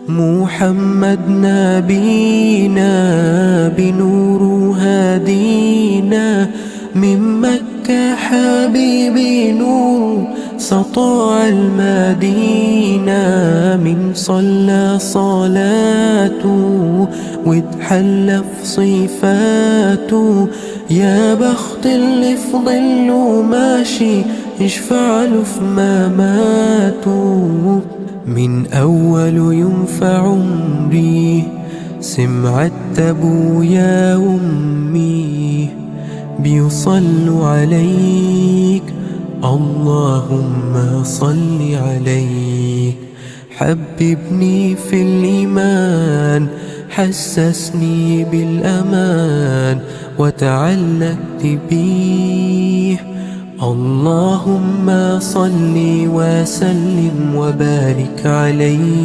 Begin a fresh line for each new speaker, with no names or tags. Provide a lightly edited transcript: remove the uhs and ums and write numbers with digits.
محمد نبينا بنور هادينا، من مكة حبيبي نور سطع المدينة، من صلى صلاته واتحلى في صفاته، يا بخت اللي في ظله ماشي يشفع له في مماته. من أول يوم في عمري سمعت أبويا وأمي بيصلوا عليك، اللهم صل عليك. حببني في الإيمان، حسسني بالأمان، وتعلقت بيه. اللهم صل وسلم وبارك عليه.